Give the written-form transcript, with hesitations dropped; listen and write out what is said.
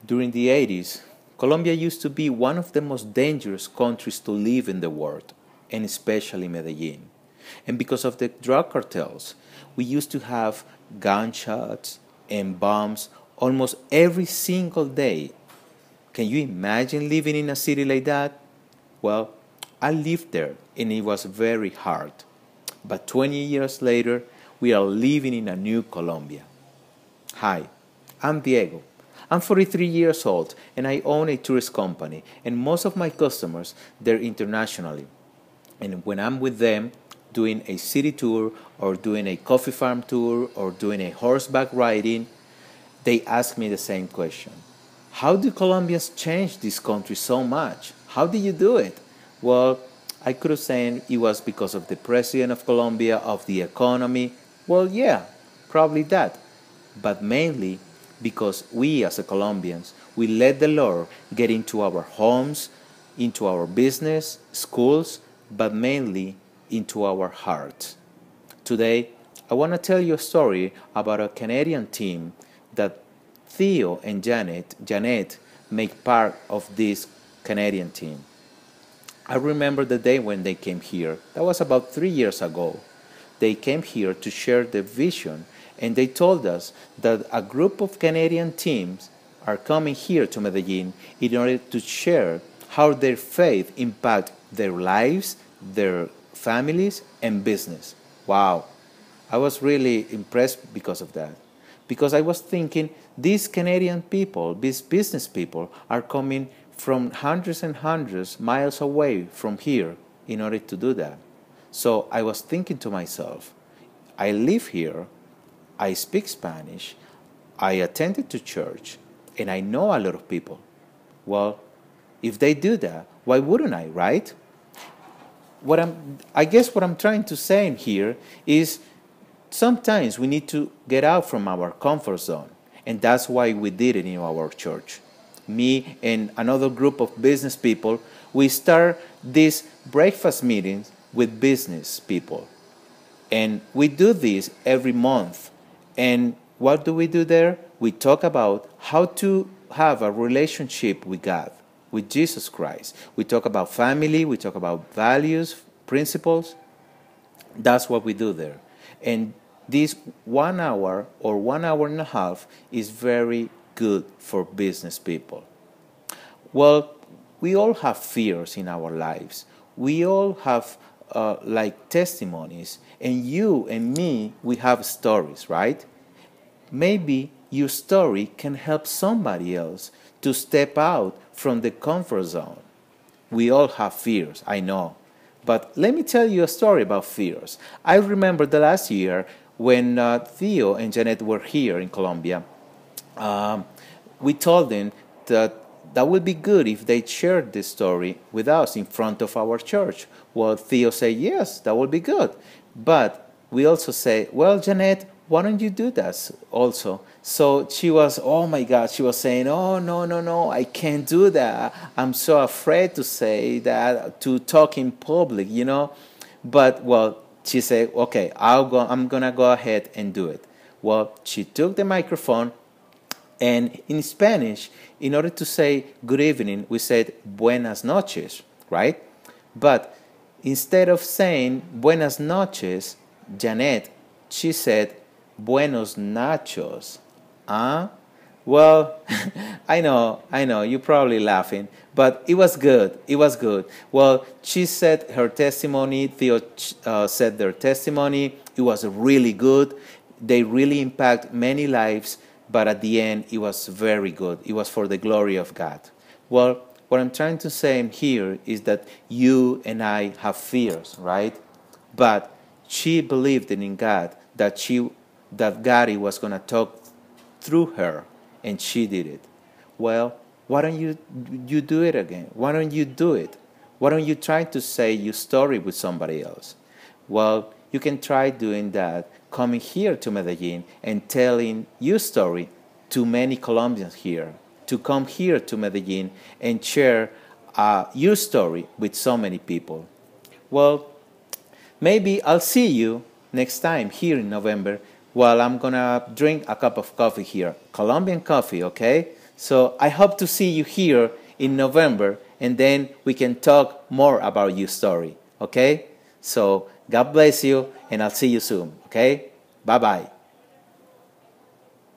During the 80s, Colombia used to be one of the most dangerous countries to live in the world, and especially Medellin. And because of the drug cartels, we used to have gunshots and bombs almost every single day. Can you imagine living in a city like that? Well, I lived there and it was very hard. But 20 years later, we are living in a new Colombia. Hi, I'm Diego. I'm 43 years old and I own a tourist company, and most of my customers, they're internationally. And when I'm with them doing a city tour or doing a coffee farm tour or doing a horseback riding, they ask me the same question. How do Colombians change this country so much? How do you do it? Well, I could have said it was because of the president of Colombia, of the economy. Well, yeah, probably that. But mainly because we as a Colombians, we let the Lord get into our homes, into our business, schools, but mainly into our hearts. Today, I want to tell you a story about a Canadian team that Theo and Janet make part of this Canadian team. I remember the day when they came here. That was about 3 years ago. They came here to share the vision, and they told us that a group of Canadian teams are coming here to Medellin in order to share how their faith impact their lives, their families, and business. Wow. I was really impressed because of that. Because I was thinking these Canadian people, these business people, are coming from hundreds and hundreds miles away from here in order to do that. So I was thinking to myself, I live here, I speak Spanish, I attended to church, and I know a lot of people. Well, if they do that, why wouldn't I, right? I guess what I'm trying to say in here is sometimes we need to get out from our comfort zone, and that's why we did it in our church. Me and another group of business people, we start these breakfast meetings with business people. And we do this every month. And what do we do there? We talk about how to have a relationship with God, with Jesus Christ. We talk about family, we talk about values, principles. That's what we do there. And this 1 hour or 1 hour and a half is very good for business people. Well, we all have fears in our lives. We all have like testimonies, and you and me, we have stories, right? Maybe your story can help somebody else to step out from the comfort zone. We all have fears, I know. But let me tell you a story about fears. I remember the last year when Theo and Janet were here in Colombia. We told them that would be good if they shared this story with us in front of our church. Well, Theo said, yes, that would be good. But we also say, well, Janet, why don't you do that also? So she was, oh my God, she was saying, oh, no, I can't do that. I'm so afraid to say that, to talk in public, you know. But, well, she said, okay, I'm going to go ahead and do it. Well, she took the microphone, and in Spanish, in order to say good evening, we said buenas noches, right? But instead of saying buenas noches, Janet, she said buenos nachos. Huh? Well, I know, you're probably laughing, but it was good. It was good. Well, she said her testimony, Theo said their testimony. It was really good. They really impact many lives, but at the end, it was very good. It was for the glory of God. Well, what I'm trying to say here is that you and I have fears, right? But she believed in God, that God was going to talk through her, and she did it. Well, why don't you do it again? Why don't you do it? Why don't you try to say your story with somebody else? Well, you can try doing that, coming here to Medellin and telling your story to many Colombians here, to come here to Medellin and share your story with so many people. Well, maybe I'll see you next time here in November while I'm going to drink a cup of coffee here. Colombian coffee, okay? So I hope to see you here in November, and then we can talk more about your story. Okay? So God bless you, and I'll see you soon. Okay? Bye-bye.